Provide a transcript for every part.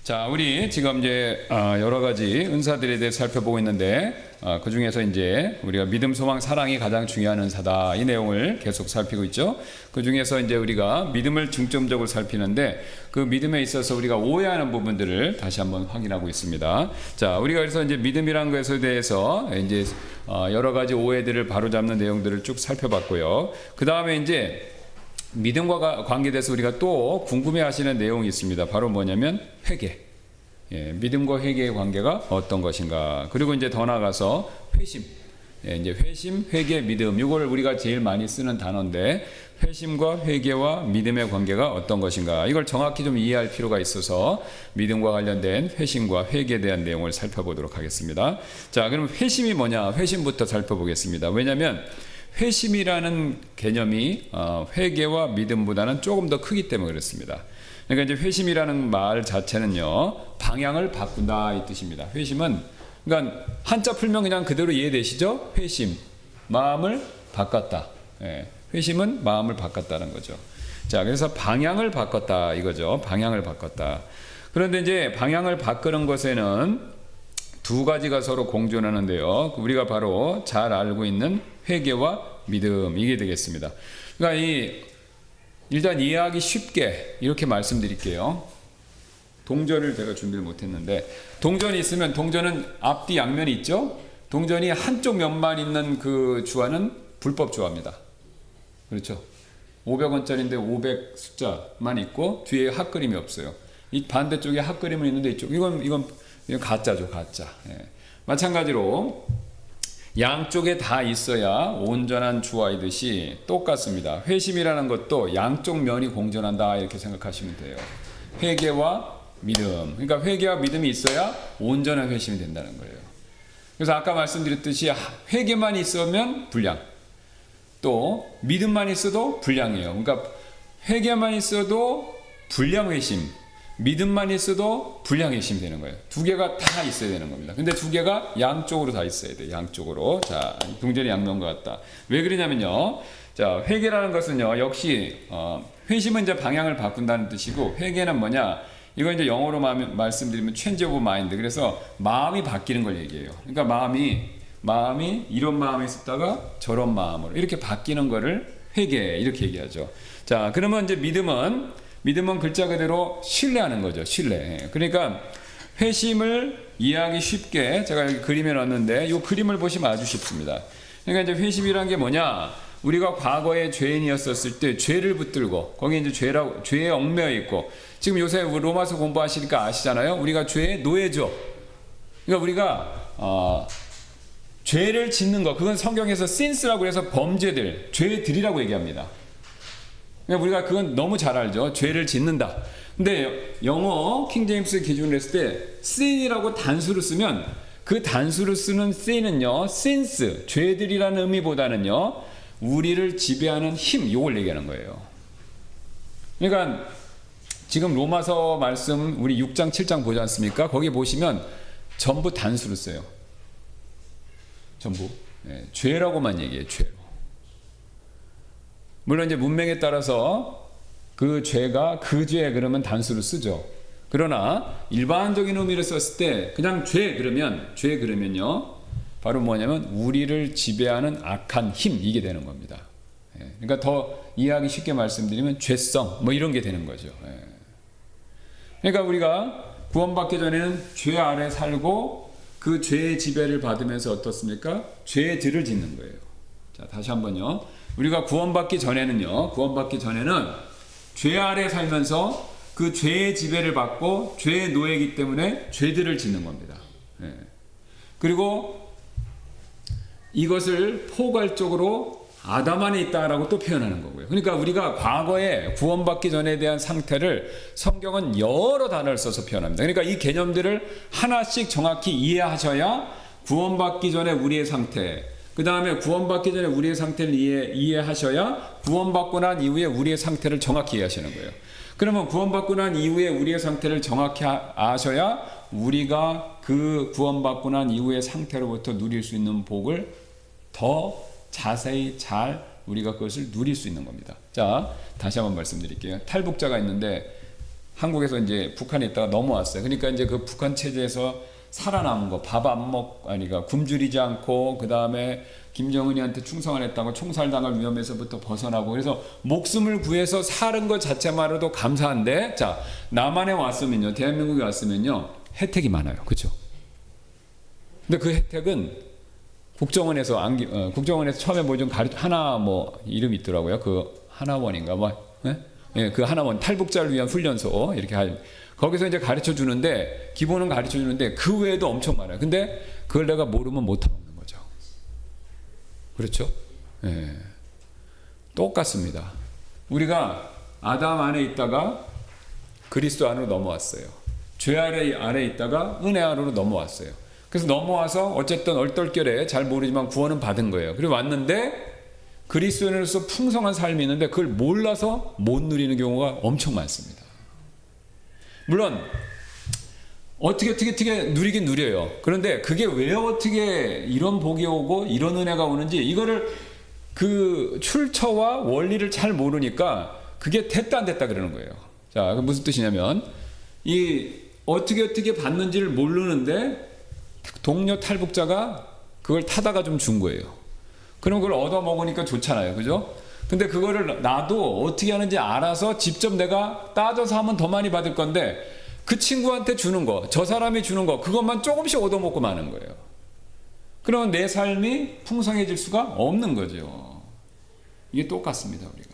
자, 우리 지금 이제 여러 가지 은사들에 대해 살펴보고 있는데 그 중에서 이제 우리가 믿음, 소망, 사랑이 가장 중요한 은사다 이 내용을 계속 살피고 있죠. 그 중에서 이제 우리가 믿음을 중점적으로 살피는데 그 믿음에 있어서 우리가 오해하는 부분들을 다시 한번 확인하고 있습니다. 자, 우리가 그래서 이제 믿음이라는 것에 대해서 이제 여러 가지 오해들을 바로잡는 내용들을 쭉 살펴봤고요. 그 다음에 이제 믿음과 관계돼서 우리가 또 궁금해하시는 내용이 있습니다. 바로 뭐냐면 회개. 예, 믿음과 회개의 관계가 어떤 것인가. 그리고 이제 더 나아가서 회심. 예, 이제 회심, 회개, 믿음. 이걸 우리가 제일 많이 쓰는 단어인데 회심과 회개와 믿음의 관계가 어떤 것인가. 이걸 정확히 좀 이해할 필요가 있어서 믿음과 관련된 회심과 회개에 대한 내용을 살펴보도록 하겠습니다. 자, 그럼 회심이 뭐냐? 회심부터 살펴보겠습니다. 왜냐하면 회심이라는 개념이 회개와 믿음보다는 조금 더 크기 때문에 그렇습니다. 그러니까 이제 회심이라는 말 자체는요, 방향을 바꾼다 이 뜻입니다. 회심은 그러니까 한자 풀면 그냥 그대로 이해되시죠? 회심, 마음을 바꿨다. 예, 회심은 마음을 바꿨다는 거죠. 자, 그래서 방향을 바꿨다 이거죠. 방향을 바꿨다. 그런데 이제 방향을 바꾸는 것에는 두 가지가 서로 공존하는데요. 우리가 바로 잘 알고 있는 회개와 믿음 이게 되겠습니다. 그러니까 일단 이해하기 쉽게 이렇게 말씀드릴게요. 동전을 제가 준비를 못했는데 동전이 있으면 동전은 앞뒤 양면이 있죠. 동전이 한쪽 면만 있는 그 주화는 불법 주화입니다. 그렇죠. 500원짜리인데 500 숫자만 있고 뒤에 핫그림이 없어요. 이 반대쪽에 핫그림은 있는데 이건 가짜죠, 가짜. 예. 마찬가지로 양쪽에 다 있어야 온전한 주화이듯이 똑같습니다. 회심이라는 것도 양쪽 면이 공존한다 이렇게 생각하시면 돼요. 회개와 믿음. 그러니까 회개와 믿음이 있어야 온전한 회심이 된다는 거예요. 그래서 아까 말씀드렸듯이 회개만 있으면 불량. 또 믿음만 있어도 불량이에요. 그러니까 회개만 있어도 불량 회심. 믿음만 있어도 불량회심이 되는 거예요. 두 개가 다 있어야 되는 겁니다. 근데 두 개가 양쪽으로 다 있어야 돼요. 양쪽으로. 자, 동전이 양면과 같다. 왜 그러냐면요. 자, 회개라는 것은요. 역시 회심은 이제 방향을 바꾼다는 뜻이고 회개는 뭐냐? 이거 이제 영어로 말씀드리면 change of mind. 그래서 마음이 바뀌는 걸 얘기해요. 그러니까 마음이 이런 마음이 있었다가 저런 마음으로 이렇게 바뀌는 거를 회개 이렇게 얘기하죠. 자, 그러면 이제 믿음은 글자 그대로 신뢰하는 거죠. 신뢰. 그러니까 회심을 이해하기 쉽게 제가 여기 그림에 놨는데 이 그림을 보시면 아주 쉽습니다. 그러니까 이제 회심이란 게 뭐냐? 우리가 과거에 죄인이었었을 때 죄를 붙들고 거기 이제 죄에 얽매여 있고 지금 요새 로마서 공부하시니까 아시잖아요. 우리가 죄의 노예죠. 그러니까 우리가 죄를 짓는 거 그건 성경에서 sins라고 해서 범죄들, 죄들이라고 얘기합니다. 그러니까 우리가 그건 너무 잘 알죠. 죄를 짓는다. 근데 영어 킹제임스 기준으로 했을 때 sin이라고 단수로 쓰면 그 단수로 쓰는 sin은요. sins, 죄들이라는 의미보다는요. 우리를 지배하는 힘, 이걸 얘기하는 거예요. 그러니까 지금 로마서 말씀 우리 6장 7장 보지 않습니까? 거기 보시면 전부 단수로 써요. 전부. 네, 죄라고만 얘기해요. 죄로. 물론 이제 문맥에 따라서 그 죄가 그 죄 그러면 단수로 쓰죠. 그러나 일반적인 의미를 썼을 때 그냥 죄 그러면요. 바로 뭐냐면 우리를 지배하는 악한 힘 이게 되는 겁니다. 예, 그러니까 더 이해하기 쉽게 말씀드리면 죄성 뭐 이런 게 되는 거죠. 예. 그러니까 우리가 구원받기 전에는 죄 아래 살고 그 죄의 지배를 받으면서 어떻습니까? 죄들을 짓는 거예요. 자, 다시 한번요. 우리가 구원받기 전에는 죄 아래 살면서 그 죄의 지배를 받고 죄의 노예이기 때문에 죄들을 짓는 겁니다. 예. 그리고 이것을 포괄적으로 아담 안에 있다라고 또 표현하는 거고요. 그러니까 우리가 과거에 구원받기 전에 대한 상태를 성경은 여러 단어를 써서 표현합니다. 그러니까 이 개념들을 하나씩 정확히 이해하셔야 구원받기 전에 우리의 상태, 그 다음에 구원받기 전에 우리의 상태를 이해하셔야 구원받고 난 이후에 우리의 상태를 정확히 이해하시는 거예요. 그러면 구원받고 난 이후에 우리의 상태를 정확히 아셔야 우리가 그 구원받고 난 이후의 상태로부터 누릴 수 있는 복을 더 자세히 잘 우리가 그것을 누릴 수 있는 겁니다. 자, 다시 한번 말씀드릴게요. 탈북자가 있는데 한국에서 이제 북한에 있다가 넘어왔어요. 그러니까 이제 그 북한 체제에서 살아남은 거, 밥 안 먹, 아니가 굶주리지 않고, 그 다음에 김정은이한테 충성 안 했다고 총살당할 위험에서부터 벗어나고, 그래서 목숨을 구해서 사는 것 자체만으로도 감사한데, 자, 남한에 왔으면요, 대한민국에 왔으면요, 혜택이 많아요. 그죠? 근데 그 혜택은 국정원에서 국정원에서 처음에 뭐 좀 하나 뭐 이름이 있더라고요. 그 하나원인가 뭐, 예, 그 하나원 탈북자를 위한 훈련소 이렇게 거기서 이제 가르쳐 주는데 기본은 가르쳐 주는데 그 외에도 엄청 많아요. 근데 그걸 내가 모르면 못 하는 거죠. 그렇죠? 예. 똑같습니다. 우리가 아담 안에 있다가 그리스도 안으로 넘어왔어요. 죄 아래 있다가 은혜 안으로 넘어왔어요. 그래서 넘어와서 어쨌든 얼떨결에 잘 모르지만 구원은 받은 거예요. 그리고 왔는데 그리스도인으로서 풍성한 삶이 있는데 그걸 몰라서 못 누리는 경우가 엄청 많습니다. 물론 어떻게 누리긴 누려요. 그런데 그게 왜 어떻게 이런 복이 오고 이런 은혜가 오는지 이거를 그 출처와 원리를 잘 모르니까 그게 됐다 안 됐다 그러는 거예요. 자, 무슨 뜻이냐면 이 어떻게 받는지를 모르는데 동료 탈북자가 그걸 타다가 좀 준 거예요. 그럼 그걸 얻어 먹으니까 좋잖아요. 그죠? 근데 그거를 나도 어떻게 하는지 알아서 직접 내가 따져서 하면 더 많이 받을 건데 그 친구한테 주는 거, 저 사람이 주는 거 그것만 조금씩 얻어 먹고 마는 거예요. 그러면 내 삶이 풍성해질 수가 없는 거죠. 이게 똑같습니다. 우리가.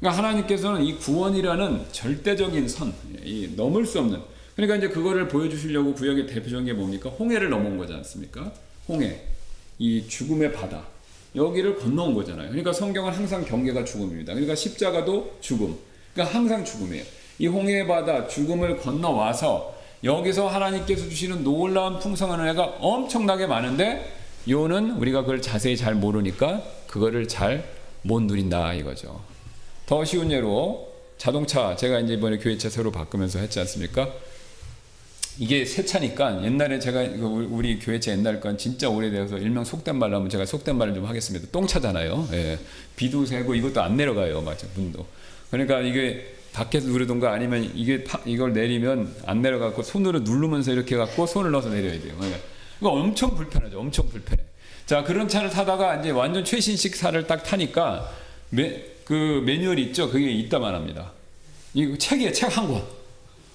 그러니까 하나님께서는 이 구원이라는 절대적인 선, 이 넘을 수 없는, 그러니까 이제 그거를 보여주시려고 구약의 대표적인 게 뭡니까? 홍해를 넘어온 거지 않습니까? 홍해, 이 죽음의 바다, 여기를 건너온 거잖아요. 그러니까 성경은 항상 경계가 죽음입니다. 그러니까 십자가도 죽음, 그러니까 항상 죽음이에요. 이 홍해의 바다, 죽음을 건너와서 여기서 하나님께서 주시는 놀라운 풍성한 은혜가 엄청나게 많은데 요는 우리가 그걸 자세히 잘 모르니까 그거를 잘 못 누린다 이거죠. 더 쉬운 예로 자동차, 제가 이제 이번에 교회차 새로 바꾸면서 했지 않습니까? 이게 새 차니까 옛날에 제가 우리 교회차 옛날 건 진짜 오래돼서 일명 속된 말로 하면 제가 속된 말을 좀 하겠습니다. 똥차잖아요. 예. 비도 새고 이것도 안 내려가요. 맞죠? 문도. 그러니까 이게 밖에서 누르던가 아니면 이걸 내리면 안 내려가고 손으로 누르면서 이렇게 갖고 손을 넣어서 내려야 돼요. 그러니까 이거 엄청 불편하죠. 엄청 불편해. 자, 그런 차를 타다가 이제 완전 최신식 차를 딱 타니까 그 매뉴얼이 있죠. 그게 있다만 합니다. 이 책이에요. 책 한 권.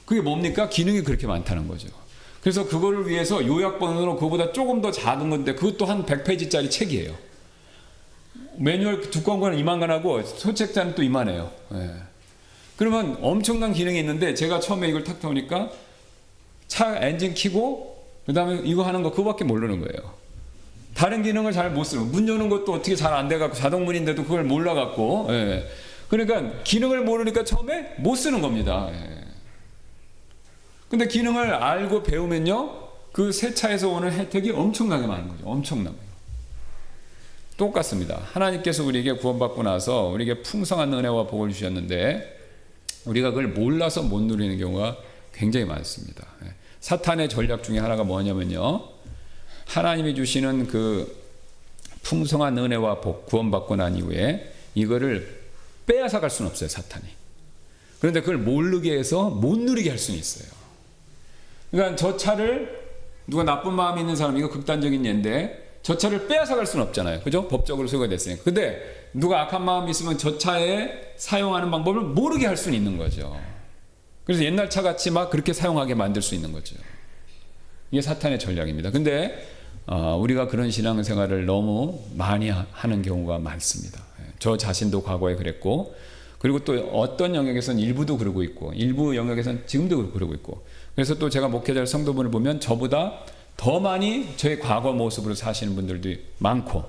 그게 뭡니까? 기능이 그렇게 많다는 거죠. 그래서 그거를 위해서 요약본으로 그거보다 조금 더 작은 건데 그것도 한 100페이지짜리 책이에요. 매뉴얼 두꺼운 거는 이만간하고 소책자는 또 이만해요. 예. 그러면 엄청난 기능이 있는데 제가 처음에 이걸 탁 타보니까 차 엔진 켜고 그 다음에 이거 하는 거 그거밖에 모르는 거예요. 다른 기능을 잘 못 쓰고 문 여는 것도 어떻게 잘 안 돼갖고 자동문인데도 그걸 몰라갖고 예. 그러니까 기능을 모르니까 처음에 못 쓰는 겁니다. 예. 근데 기능을 알고 배우면요 그 새 차에서 오는 혜택이 엄청나게 많은 거죠. 엄청나게. 똑같습니다. 하나님께서 우리에게 구원받고 나서 우리에게 풍성한 은혜와 복을 주셨는데 우리가 그걸 몰라서 못 누리는 경우가 굉장히 많습니다. 사탄의 전략 중에 하나가 뭐냐면요 하나님이 주시는 그 풍성한 은혜와 복 구원받고 난 이후에 이거를 빼앗아 갈 수는 없어요. 사탄이. 그런데 그걸 모르게 해서 못 누리게 할 수는 있어요. 그러니까 저 차를 누가 나쁜 마음이 있는 사람, 이거 극단적인 예인데 저 차를 빼앗아 갈 수는 없잖아요. 그죠? 법적으로 소유가 됐으니까. 근데 누가 악한 마음이 있으면 저 차에 사용하는 방법을 모르게 할 수는 있는 거죠. 그래서 옛날 차 같이 막 그렇게 사용하게 만들 수 있는 거죠. 이게 사탄의 전략입니다. 근데 우리가 그런 신앙생활을 너무 많이 하는 경우가 많습니다. 저 자신도 과거에 그랬고 그리고 또 어떤 영역에서는 일부도 그러고 있고 일부 영역에서는 지금도 그러고 있고 그래서 또 제가 목회자 성도분을 보면 저보다 더 많이 저의 과거 모습으로 사시는 분들도 많고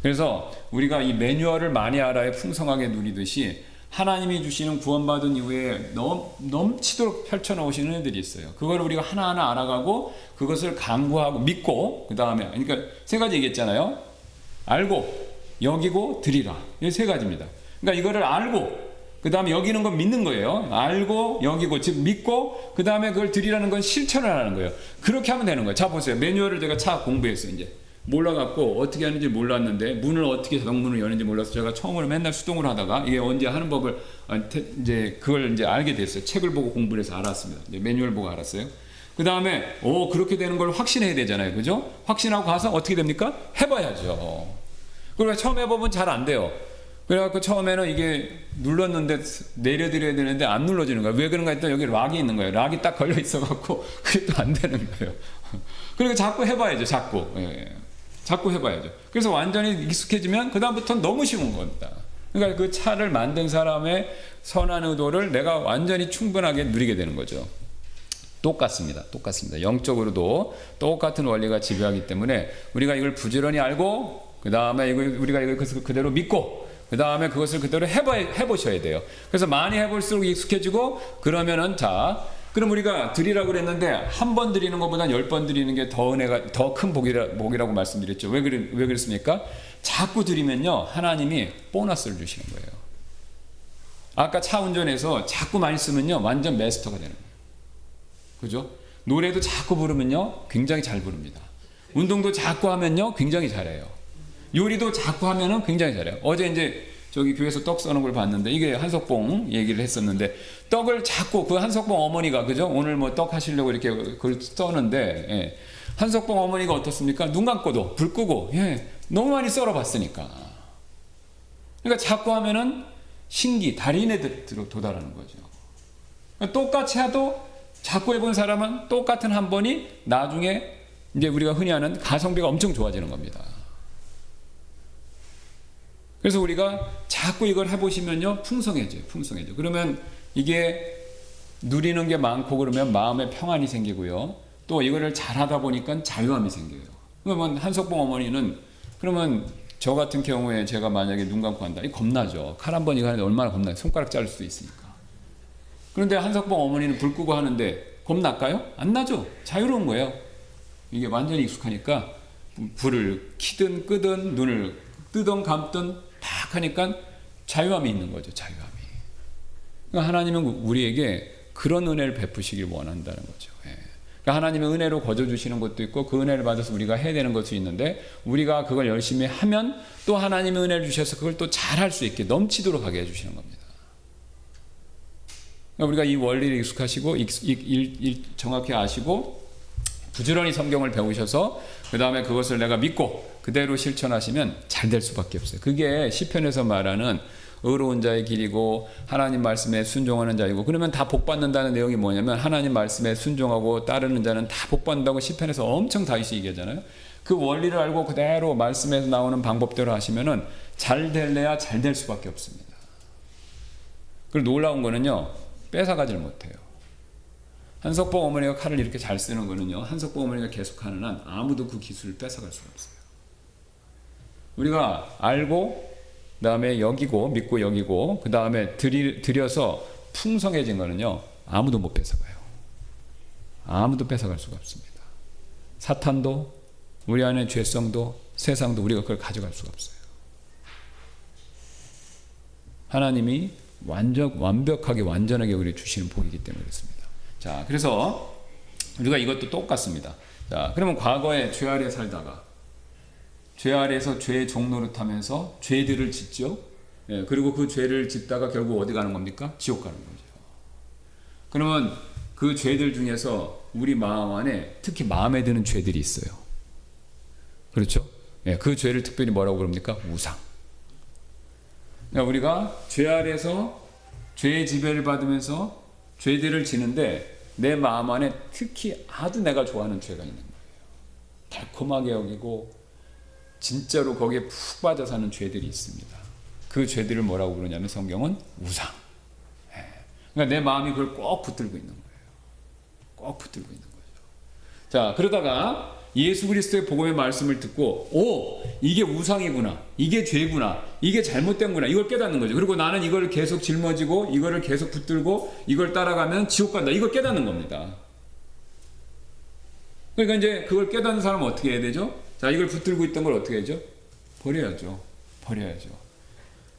그래서 우리가 이 매뉴얼을 많이 알아야 풍성하게 누리듯이 하나님이 주시는 구원받은 이후에 넘치도록 펼쳐놓으시는 애들이 있어요. 그걸 우리가 하나하나 알아가고 그것을 간구하고 믿고 그 다음에 그러니까 세 가지 얘기했잖아요. 알고 여기고 드리라. 이 세 가지입니다. 그러니까 이거를 알고 그 다음에 여기는 건 믿는 거예요. 알고 여기고 즉 믿고 그 다음에 그걸 드리라는 건 실천을 하는 거예요. 그렇게 하면 되는 거예요. 자 보세요. 매뉴얼을 제가 차 공부했어요. 이제 몰라갖고 어떻게 하는지 몰랐는데 문을 어떻게 자동문을 여는지 몰라서 제가 처음으로 맨날 수동으로 하다가 이게 언제 하는 법을 이제 그걸 이제 알게 됐어요. 책을 보고 공부를 해서 알았습니다. 이제 매뉴얼 보고 알았어요. 그 다음에 그렇게 되는 걸 확신해야 되잖아요. 그죠? 확신하고 가서 어떻게 됩니까? 해봐야죠. 그리고 처음 해보면 잘 안 돼요. 그래갖고 처음에는 이게 눌렀는데 내려드려야 되는데 안 눌러지는 거예요. 왜 그런가 했더니 여기 락이 있는 거예요. 락이 딱 걸려 있어갖고 그게 또 안 되는 거예요. 그리고 자꾸 해봐야죠. 자꾸. 예. 자꾸 해봐야죠. 그래서 완전히 익숙해지면 그다음부터는 너무 쉬운 겁니다. 그러니까 그 차를 만든 사람의 선한 의도를 내가 완전히 충분하게 누리게 되는 거죠. 똑같습니다. 영적으로도 똑같은 원리가 지배하기 때문에 우리가 이걸 부지런히 알고 그 다음에 우리가 이걸 그대로 믿고 그 다음에 그것을 그대로 해보셔야 돼요. 그래서 많이 해볼수록 익숙해지고 그러면은 그럼 우리가 드리라고 그랬는데 한 번 드리는 것보다 10번 드리는 게 더 은혜가 더 큰 복이라고 말씀드렸죠. 왜 그랬습니까? 자꾸 드리면요 하나님이 보너스를 주시는 거예요. 아까 차 운전해서 자꾸 많이 쓰면요 완전 마스터가 되는 거예요. 그죠? 노래도 자꾸 부르면요 굉장히 잘 부릅니다. 운동도 자꾸 하면요 굉장히 잘해요. 요리도 자꾸 하면은 굉장히 잘해요. 어제 이제 저기 교회에서 떡 써는 걸 봤는데 이게 한석봉 얘기를 했었는데 떡을 자꾸 그 한석봉 어머니가 그죠? 오늘 뭐 떡 하시려고 이렇게 그걸 써는데 예. 한석봉 어머니가 어떻습니까? 눈 감고도 불 끄고 예. 너무 많이 썰어 봤으니까. 그러니까 자꾸 하면은 달인에 도달하는 거죠. 그러니까 똑같이 해도 자꾸 해본 사람은 똑같은 한 번이 나중에 이제 우리가 흔히 하는 가성비가 엄청 좋아지는 겁니다. 그래서 우리가 자꾸 이걸 해보시면요 풍성해져요. 그러면 이게 누리는 게 많고 그러면 마음에 평안이 생기고요. 또 이거를 잘하다 보니까 자유함이 생겨요. 그러면 한석봉 어머니는 그러면 저 같은 경우에 제가 만약에 눈 감고 한다. 이 겁나죠. 칼 한 번 이거 하는데 얼마나 겁나요. 손가락 자를 수도 있으니까. 그런데 한석봉 어머니는 불 끄고 하는데 겁날까요? 안 나죠. 자유로운 거예요. 이게 완전히 익숙하니까 불을 켜든 끄든 눈을 뜨든 감든 딱 하니까 자유함이 있는 거죠. 자유함이. 그러니까 하나님은 우리에게 그런 은혜를 베푸시길 원한다는 거죠. 예. 그러니까 하나님의 은혜로 거저주시는 것도 있고 그 은혜를 받아서 우리가 해야 되는 것도 있는데 우리가 그걸 열심히 하면 또 하나님의 은혜를 주셔서 그걸 또 잘할 수 있게 넘치도록 하게 해주시는 겁니다. 그러니까 우리가 이 원리를 익숙하시고 정확히 아시고 부지런히 성경을 배우셔서 그 다음에 그것을 내가 믿고 그대로 실천하시면 잘 될 수밖에 없어요. 그게 시편에서 말하는 의로운 자의 길이고 하나님 말씀에 순종하는 자이고 그러면 다 복받는다는 내용이 뭐냐면 하나님 말씀에 순종하고 따르는 자는 다 복받는다고 시편에서 엄청 다윗이 얘기하잖아요. 그 원리를 알고 그대로 말씀에서 나오는 방법대로 하시면은 잘 될래야 잘 될 수밖에 없습니다. 그리고 놀라운 거는요 뺏어가질 못해요. 한석봉 어머니가 칼을 이렇게 잘 쓰는 거는요 한석봉 어머니가 계속하는 한 아무도 그 기술을 뺏어갈 수가 없어요. 우리가 알고 그 다음에 여기고 믿고 여기고 그 다음에 들여서 풍성해진 거는요 아무도 못 뺏어가요. 아무도 뺏어갈 수가 없습니다. 사탄도 우리 안에 죄성도 세상도 우리가 그걸 가져갈 수가 없어요. 하나님이 완벽하게 완전하게 우리 주시는 복이기 때문에 그렇습니다. 자, 그래서 우리가 이것도 똑같습니다. 자, 그러면 과거에 죄 아래 살다가 죄 아래에서 죄의 종노릇하면서 죄들을 짓죠. 예, 그리고 그 죄를 짓다가 결국 어디 가는 겁니까? 지옥 가는 거죠. 그러면 그 죄들 중에서 우리 마음 안에 특히 마음에 드는 죄들이 있어요. 그렇죠? 예, 그 죄를 특별히 뭐라고 부릅니까? 우상. 그러니까 우리가 죄 아래에서 죄의 지배를 받으면서 죄들을 지는데 내 마음 안에 특히 아주 내가 좋아하는 죄가 있는 거예요. 달콤하게 여기고 진짜로 거기에 푹 빠져 사는 죄들이 있습니다. 그 죄들을 뭐라고 부르냐면 성경은 우상. 그러니까 내 마음이 그걸 꼭 붙들고 있는 거예요. 꼭 붙들고 있는 거죠. 자, 그러다가 예수 그리스도의 복음의 말씀을 듣고 이게 우상이구나. 이게 죄구나. 이게 잘못된구나. 이걸 깨닫는 거죠. 그리고 나는 이걸 계속 짊어지고 이거를 계속 붙들고 이걸 따라가면 지옥 간다. 이걸 깨닫는 겁니다. 그러니까 이제 그걸 깨닫는 사람은 어떻게 해야 되죠? 자, 이걸 붙들고 있던 걸 어떻게 하죠? 버려야죠.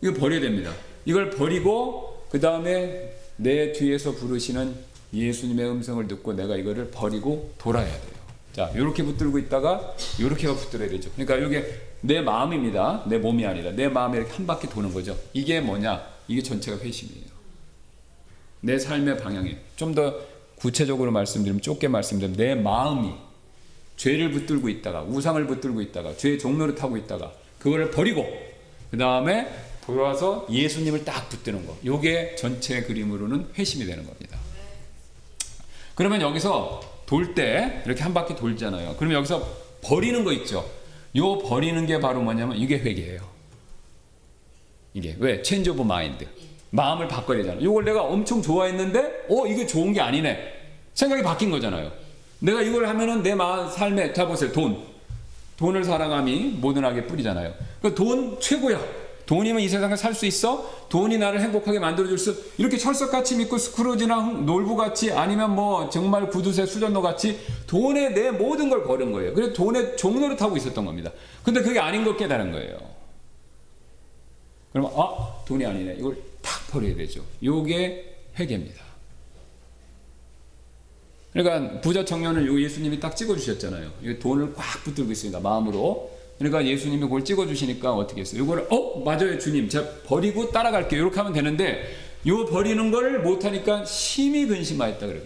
이거 버려야 됩니다. 이걸 버리고 그 다음에 내 뒤에서 부르시는 예수님의 음성을 듣고 내가 이거를 버리고 돌아야 돼요. 자, 이렇게 붙들고 있다가 이렇게가 붙들어야 되죠. 그러니까 이게 내 마음입니다. 내 몸이 아니라 내 마음이 이렇게 한 바퀴 도는 거죠. 이게 뭐냐? 이게 전체가 회심이에요. 내 삶의 방향이에요. 좀 더 구체적으로 말씀드리면, 좁게 말씀드리면, 내 마음이 죄를 붙들고 있다가, 우상을 붙들고 있다가, 죄의 종로를 타고 있다가, 그거를 버리고, 그 다음에 돌아와서 예수님을 딱 붙드는 거. 요게 전체 그림으로는 회심이 되는 겁니다. 그러면 여기서 돌 때 이렇게 한 바퀴 돌잖아요. 그러면 여기서 버리는 거 있죠. 요 버리는 게 바로 뭐냐면 이게 회개예요. 이게 왜? 체인지 오브 마인드. 마음을 바꿔야 되잖아요. 이걸 내가 엄청 좋아했는데 이게 좋은 게 아니네. 생각이 바뀐 거잖아요. 내가 이걸 하면은 내 삶에, 자 보세요. 돈을 사랑함이 모든 악의 뿌리잖아요. 그 돈 최고야. 돈이면 이 세상에 살 수 있어? 돈이 나를 행복하게 만들어줄 수, 이렇게 철석같이 믿고 스크루지나 놀부같이, 아니면 뭐 정말 구두쇠 수전노같이 돈에 내 모든 걸 거는 거예요. 그래서 돈의 종로를 타고 있었던 겁니다. 근데 그게 아닌 걸 깨달은 거예요. 그러면 돈이 아니네. 이걸 탁 버려야 되죠. 요게 회개입니다. 그러니까 부자 청년을 요 예수님이 딱 찍어주셨잖아요. 이 돈을 꽉 붙들고 있습니다. 마음으로. 그러니까 예수님이 그걸 찍어주시니까 어떻게 했어요? 이거를 맞아요 주님, 제가 버리고 따라갈게요. 이렇게 하면 되는데 요 버리는 걸 못하니까 심히 근심하였다 그래요.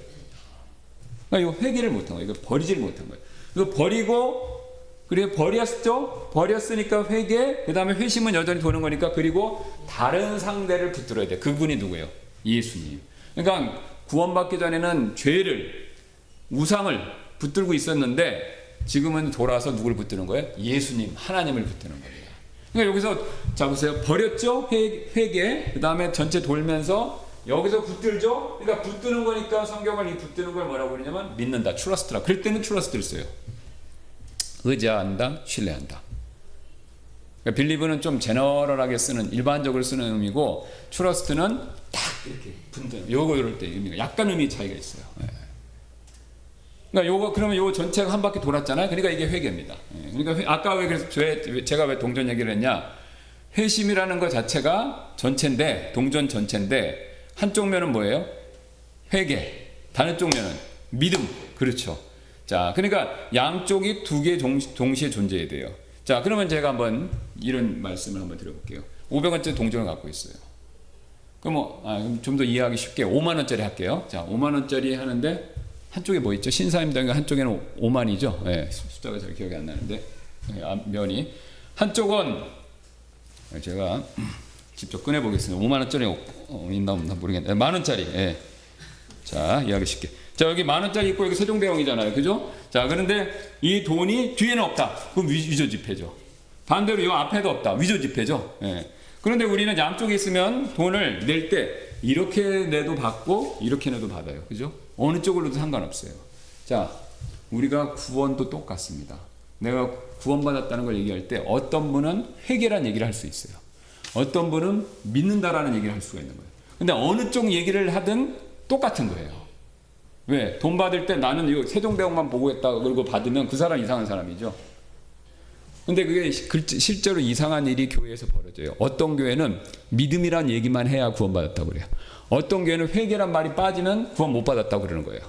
그러니까 요 회개를 못한 거예요. 이거 버리지를 못한 거예요. 이거 버리고, 그리고 버렸죠? 버렸으니까 회개, 그 다음에 회심은 여전히 도는 거니까, 그리고 다른 상대를 붙들어야 돼. 그분이 누구예요? 예수님. 그러니까 구원받기 전에는 죄를, 우상을 붙들고 있었는데 지금은 돌아서 누굴 붙드는 거예요? 예수님, 하나님을 붙드는 거예요. 그러니까 여기서 자 보세요. 버렸죠? 회개. 그 다음에 전체 돌면서 여기서 붙들죠? 그러니까 붙드는 거니까 성경을 이 붙드는 걸 뭐라고 그러냐면 믿는다, 트러스트라. 그럴 때는 트러스트를 써요. 의지한다, 신뢰한다. 그러니까 빌리브는 좀 제너럴하게 쓰는, 일반적으로 쓰는 의미고, 트러스트는 딱 이렇게 붙는, 요거 이럴 때 의미가 약간 의미 차이가 있어요. 그러니까 그러면 요거 전체가 한 바퀴 돌았잖아요. 그러니까 이게 회개입니다. 그러니까 아까 왜 그래서 제가 왜 동전 얘기를 했냐? 회심이라는 것 자체가 전체인데, 동전 전체인데, 한쪽 면은 뭐예요? 회개. 다른 쪽 면은 믿음. 그렇죠. 자, 그러니까 양쪽이 두 개 동시에 존재해야 돼요. 자, 그러면 제가 한번 이런 말씀을 한번 드려볼게요. 500원짜리 동전을 갖고 있어요. 그럼 좀 더 이해하기 쉽게 5만 원짜리 할게요. 자, 5만 원짜리 하는데 한쪽에 뭐 있죠? 신사임당과 한쪽에는 5만이죠. 네, 숫자가 잘 기억이 안 나는데, 면이 한쪽은 제가 직접 꺼내 보겠습니다. 5만 원짜리 있나 없나 모르겠는데, 만 원짜리. 예. 자, 이해하기 쉽게. 자, 여기 만 원짜리 있고 여기 세종대왕이잖아요, 그죠? 자, 그런데 이 돈이 뒤에는 없다. 그럼 위조지폐죠. 반대로 이 앞에도 없다. 위조지폐죠. 예. 그런데 우리는 양쪽에 있으면 돈을 낼 때 이렇게 내도 받고 이렇게 내도 받아요, 그죠? 어느 쪽으로도 상관없어요. 자, 우리가 구원도 똑같습니다. 내가 구원받았다는 걸 얘기할 때 어떤 분은 회개란 얘기를 할 수 있어요. 어떤 분은 믿는다라는 얘기를 할 수가 있는 거예요. 근데 어느 쪽 얘기를 하든 똑같은 거예요. 왜? 돈 받을 때 나는 이 세종대왕만 보고 했다 그러고 받으면 그 사람 이상한 사람이죠. 근데 그게 실제로 이상한 일이 교회에서 벌어져요. 어떤 교회는 믿음이란 얘기만 해야 구원받았다고 그래요. 어떤 교회는 회개란 말이 빠지면 구원 못 받았다고 그러는 거예요.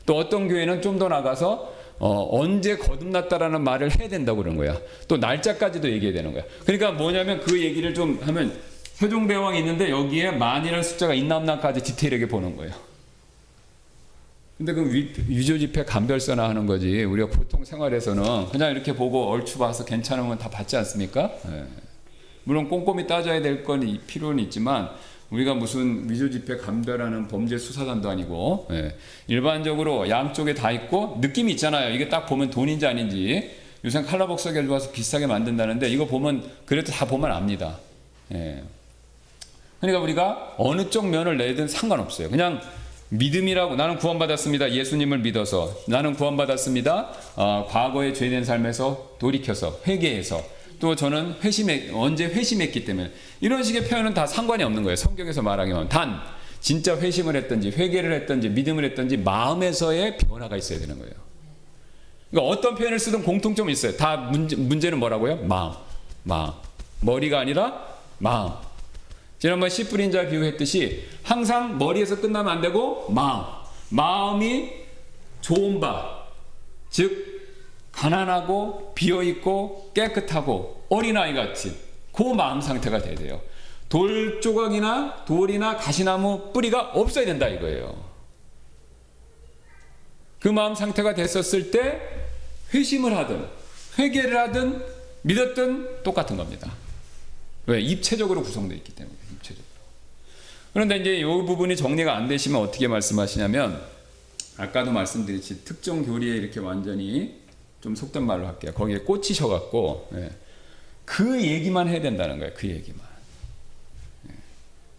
또 어떤 교회는 좀 더 나가서 언제 거듭났다라는 말을 해야 된다고 그러는 거야. 또 날짜까지도 얘기해야 되는 거야. 그러니까 뭐냐면 그 얘기를 좀 하면 세종대왕이 있는데 여기에 만이라는 숫자가 있나 없나까지 디테일하게 보는 거예요. 근데 그 위조지폐 감별서나 하는 거지, 우리가 보통 생활에서는 그냥 이렇게 보고 얼추 봐서 괜찮으면 다 받지 않습니까? 예. 물론 꼼꼼히 따져야 될 건 필요는 있지만 우리가 무슨 위조지폐 감별하는 범죄 수사단도 아니고, 예. 일반적으로 양쪽에 다 있고 느낌이 있잖아요. 이게 딱 보면 돈인지 아닌지. 요새 칼라복사기를 좋아서 비싸게 만든다는데 이거 보면 그래도 다 보면 압니다. 예. 그러니까 우리가 어느 쪽 면을 내든 상관없어요. 그냥 믿음이라고, 나는 구원받았습니다. 예수님을 믿어서 나는 구원받았습니다. 과거의 죄된 삶에서 돌이켜서 회개해서, 또 저는 언제 회심했기 때문에, 이런 식의 표현은 다 상관이 없는 거예요. 성경에서 말하기만. 단 진짜 회심을 했든지 회개를 했든지 믿음을 했든지 마음에서의 변화가 있어야 되는 거예요. 그러니까 어떤 표현을 쓰든 공통점이 있어요. 다 문제는 뭐라고요? 마음. 머리가 아니라 마음. 지난번 씨 뿌린 자 비유했듯이 항상 머리에서 끝나면 안 되고 마음이 좋은 바, 즉 가난하고 비어있고 깨끗하고 어린아이같이 그 마음 상태가 돼야 돼요. 돌 조각이나 돌이나 가시나무 뿌리가 없어야 된다 이거예요. 그 마음 상태가 됐었을 때 회심을 하든 회개를 하든 믿었든 똑같은 겁니다. 왜? 입체적으로 구성되어 있기 때문에. 입체적으로. 그런데 이제 이 부분이 정리가 안 되시면 어떻게 말씀하시냐면, 아까도 말씀드렸지 특정 교리에 이렇게 완전히 좀 속된 말로 할게요. 거기에 꽂히셔갖고 그 얘기만 해야 된다는 거예요. 그 얘기만.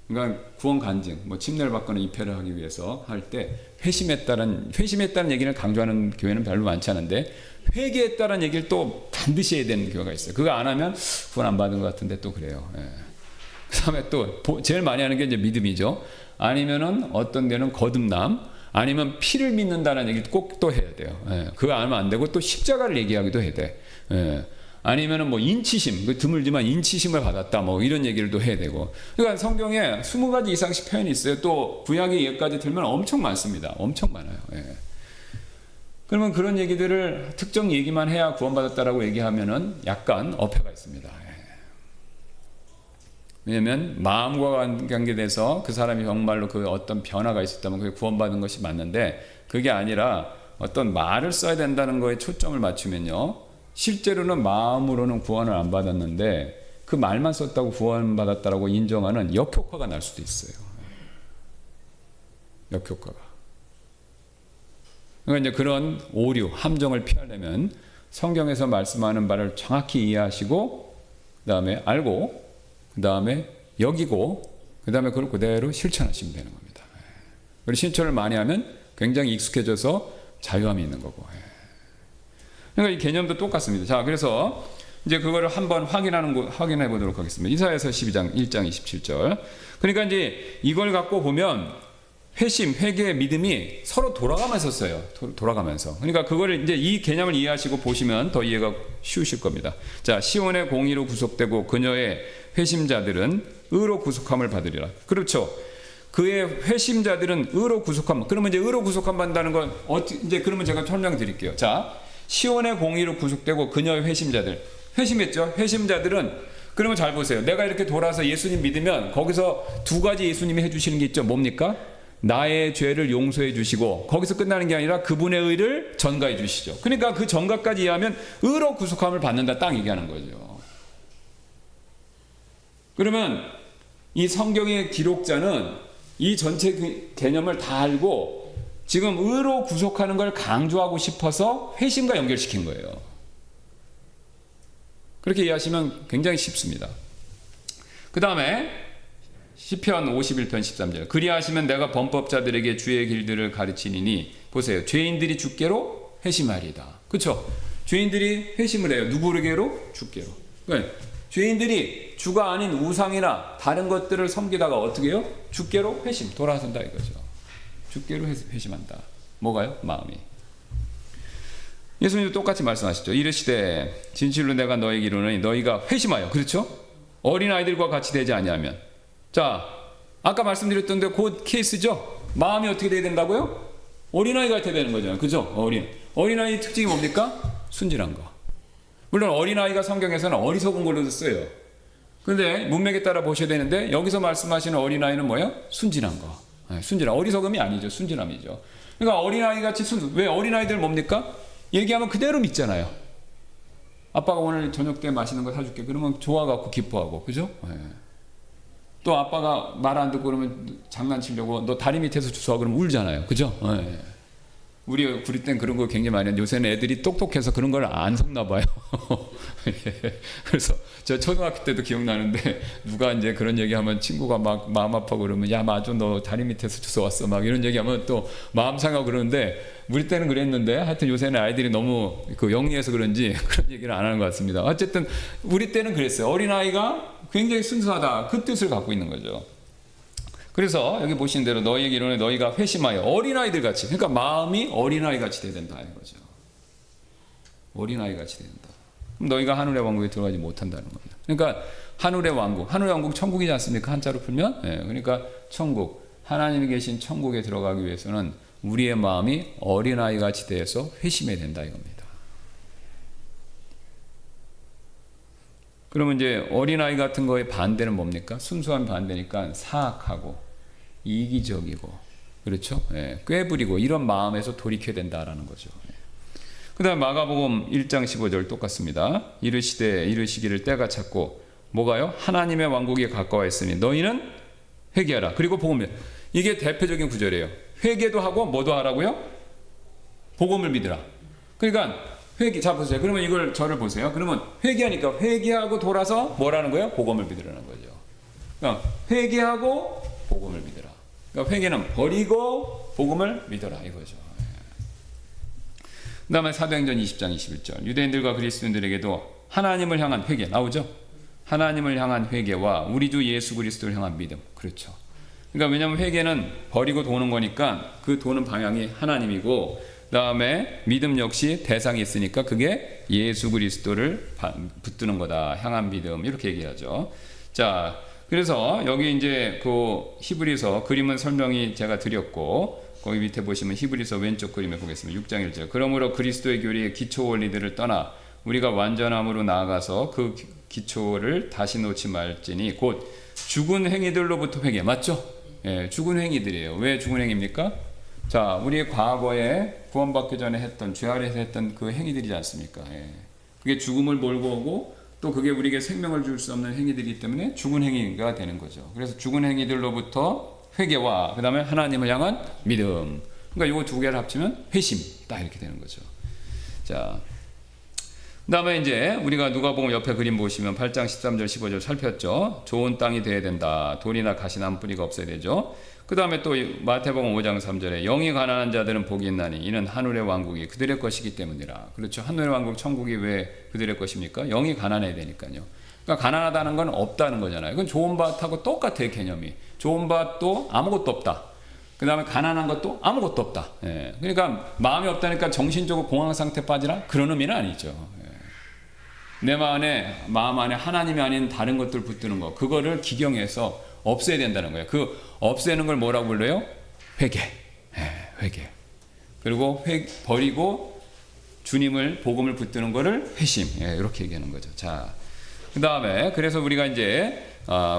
그러니까 구원 간증, 뭐 침례를 받거나 입회를 하기 위해서 할 때 회심했다는 얘기를 강조하는 교회는 별로 많지 않은데, 회개했다는 얘기를 또 반드시 해야 되는 교회가 있어요. 그거 안 하면 구원 안 받은 것 같은데 또 그래요. 그 다음에 또 제일 많이 하는 게 이제 믿음이죠. 아니면은 어떤 데는 거듭남, 아니면 피를 믿는다는 얘기를 꼭 또 해야 돼요. 그거 안 하면 안 되고 또 십자가를 얘기하기도 해야 돼. 아니면은 뭐 인치심, 드물지만 인치심을 받았다, 뭐 이런 얘기를 또 해야 되고. 그러니까 성경에 20가지 이상씩 표현이 있어요. 또 구약의 예까지 들면 엄청 많습니다. 엄청 많아요. 그러면 그런 얘기들을 특정 얘기만 해야 구원받았다라고 얘기하면은 약간 어폐가 있습니다. 왜냐면 마음과 관계돼서 그 사람이 정말로 그 어떤 변화가 있었다면 그게 구원받은 것이 맞는데, 그게 아니라 어떤 말을 써야 된다는 거에 초점을 맞추면요, 실제로는 마음으로는 구원을 안 받았는데 그 말만 썼다고 구원받았다라고 인정하는 역효과가 날 수도 있어요. 역효과가. 그러니까 이제 그런 오류, 함정을 피하려면 성경에서 말씀하는 바를 정확히 이해하시고, 그 다음에 알고, 그 다음에 여기고, 그 다음에 그걸 그대로 실천하시면 되는 겁니다. 그리고 실천을 많이 하면 굉장히 익숙해져서 자유함이 있는 거고. 그러니까 이 개념도 똑같습니다. 자, 그래서 이제 그거를 한번 확인해 보도록 하겠습니다. 이사야서 12장 1장 27절. 그러니까 이제 이걸 갖고 보면 회심, 회개, 믿음이 서로 돌아가면서 써요. 돌아가면서. 그러니까 그거를 이제 이 개념을 이해하시고 보시면 더 이해가 쉬우실 겁니다. 자, 시온의 공의로 구속되고 그녀의 회심자들은 의로 구속함을 받으리라. 그렇죠. 그의 회심자들은 의로 구속함. 그러면 이제 의로 구속함 받는다는 건 이제 그러면 제가 설명드릴게요. 자, 시온의 공의로 구속되고 그녀의 회심자들. 회심했죠. 회심자들은, 그러면 잘 보세요. 내가 이렇게 돌아서 예수님 믿으면 거기서 두 가지 예수님이 해주시는 게 있죠. 뭡니까? 나의 죄를 용서해 주시고, 거기서 끝나는 게 아니라 그분의 의를 전가해 주시죠. 그러니까 그 전가까지 이해하면 의로 구속함을 받는다, 딱 얘기하는 거죠. 그러면 이 성경의 기록자는 이 전체 개념을 다 알고 지금 의로 구속하는 걸 강조하고 싶어서 회심과 연결시킨 거예요. 그렇게 이해하시면 굉장히 쉽습니다. 그 다음에 시편 51편 13절. 그리하시면 내가 범법자들에게 주의 길들을 가르치니니, 보세요. 죄인들이 주께로 회심하리이다. 그렇죠? 죄인들이 회심을 해요. 누구에게로? 주께로. 그러니까 죄인들이 주가 아닌 우상이나 다른 것들을 섬기다가 어떻게 해요? 주께로 회심, 돌아선다 이거죠. 주께로 회심한다. 뭐가요? 마음이. 예수님도 똑같이 말씀하시죠. 이르시되 진실로 내가 너에게 이르노니 너희가 회심하여. 그렇죠? 어린아이들과 같이 되지 아니하면. 자, 아까 말씀드렸던데 그 케이스죠. 마음이 어떻게 돼야 된다고요? 어린아이가 돼야 되는 거잖아요. 그죠? 어린아이 특징이 뭡니까? 순진한 거. 물론 어린아이가 성경에서는 어리석은 걸로도 써요. 그런데 문맥에 따라 보셔야 되는데, 여기서 말씀하시는 어린아이는 뭐예요? 순진한 거. 순진함. 어리석음이 아니죠. 순진함이죠. 그러니까 어린아이 같이 왜 어린아이들 뭡니까? 얘기하면 그대로 믿잖아요. 아빠가 오늘 저녁 때 맛있는 거 사줄게. 그러면 좋아갖고 기뻐하고. 그죠? 또 아빠가 말 안 듣고 그러면 장난치려고 너 다리 밑에서 주워 그러면 울잖아요. 그죠? 우리 땐 그런 거 굉장히 많이 했는데 요새는 애들이 똑똑해서 그런 걸 안 섞나 봐요. 그래서 저 초등학교 때도 기억나는데, 누가 이제 그런 얘기하면 친구가 막 마음 아파고 그러면, 야 마주 너 다리 밑에서 주워왔어, 막 이런 얘기하면 또 마음 상하고 그러는데, 우리 때는 그랬는데 하여튼 요새는 아이들이 너무 그 영리해서 그런지 그런 얘기를 안 하는 것 같습니다. 어쨌든 우리 때는 그랬어요. 어린아이가 굉장히 순수하다, 그 뜻을 갖고 있는 거죠. 그래서 여기 보신 대로 너희에게 이르노니 너희가 회심하여 어린아이들 같이, 그러니까 마음이 어린아이 같이 돼야 된다 이런 거죠. 어린아이 같이 돼야 된다. 그럼 너희가 하늘의 왕국에 들어가지 못한다는 겁니다. 그러니까 하늘의 왕국 천국이지 않습니까? 한자로 풀면. 그러니까 천국, 하나님이 계신 천국에 들어가기 위해서는 우리의 마음이 어린아이같이 되어서 회심해야 된다 이겁니다. 그러면 이제 어린아이 같은 거의 반대는 뭡니까? 순수한 반대니까 사악하고 이기적이고, 그렇죠? 예, 꾀부리고 이런 마음에서 돌이켜야 된다라는 거죠. 그 다음 마가복음 1장 15절 똑같습니다. 이르시기를 때가 찼고 뭐가요? 하나님의 왕국이 가까워했으니 너희는 회개하라. 그리고 복음을. 이게 대표적인 구절이에요. 회개도 하고 뭐도 하라고요? 복음을 믿으라. 그러니까 회개, 자 보세요. 그러면 이걸 저를 보세요. 그러면 회개하니까 회개하고 돌아서 뭐라는 거예요? 복음을 믿으라는 거죠. 그러니까 회개하고 복음을 믿으라. 그러니까 회개는 버리고 복음을 믿어라 이거죠. 그 다음에 사도행전 20장 21절 유대인들과 그리스도인들에게도 하나님을 향한 회개 나오죠. 하나님을 향한 회개와 우리 주 예수 그리스도를 향한 믿음. 그렇죠. 그러니까 왜냐하면 회개는 버리고 도는 거니까 그 도는 방향이 하나님이고, 그 다음에 믿음 역시 대상이 있으니까 그게 예수 그리스도를 붙드는 거다. 향한 믿음 이렇게 얘기하죠. 자, 그래서 여기 이제 그 히브리서 그림은 설명이 제가 드렸고, 거기 밑에 보시면 히브리서 왼쪽 그림에 보겠습니다. 6장 1절. 그러므로 그리스도의 교리의 기초 원리들을 떠나 우리가 완전함으로 나아가서 그 기초를 다시 놓지 말지니 곧 죽은 행위들로부터 회개. 맞죠? 예, 죽은 행위들이에요. 왜 죽은 행위입니까? 자, 우리의 과거에 구원받기 전에 했던, 죄 아래에서 했던 그 행위들이지 않습니까? 예. 그게 죽음을 몰고 오고 또 그게 우리에게 생명을 줄 수 없는 행위들이기 때문에 죽은 행위가 되는 거죠. 그래서 죽은 행위들로부터 회개와 그 다음에 하나님을 향한 믿음. 그러니까 이거 두 개를 합치면 회심. 딱 이렇게 되는 거죠. 자, 그 다음에 이제 우리가 누가복음 옆에 그림 보시면 8장 13절 15절 살폈죠. 좋은 땅이 돼야 된다. 돌이나 가시나무 뿌리가 없어야 되죠. 그 다음에 또 마태복음 5장 3절에 영이 가난한 자들은 복이 있나니 이는 하늘의 왕국이 그들의 것이기 때문이라. 그렇죠. 하늘의 왕국 천국이 왜 그들의 것입니까? 영이 가난해야 되니까요. 그러니까 가난하다는 건 없다는 거잖아요. 그건 좋은 밭하고 똑같아요. 개념이. 좋은 밭도 아무것도 없다. 그 다음에 가난한 것도 아무것도 없다. 예. 그러니까 마음이 없다니까 정신적으로 공황 상태 빠지라? 그런 의미는 아니죠. 예. 내 마음 안에 하나님이 아닌 다른 것들 붙드는 거, 그거를 기경해서 없애야 된다는 거예요. 그 없애는 걸 뭐라고 불러요? 회개. 예, 회개. 그리고 버리고 주님을, 복음을 붙드는 거를 회심. 예, 이렇게 얘기하는 거죠. 자, 그 다음에 그래서 우리가 이제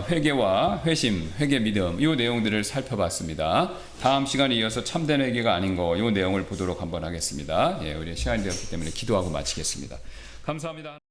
회개와 회심, 회개 믿음 이 내용들을 살펴봤습니다. 다음 시간에 이어서 참된 회개가 아닌 거 이 내용을 보도록 한번 하겠습니다. 예, 우리 시간이 되었기 때문에 기도하고 마치겠습니다. 감사합니다.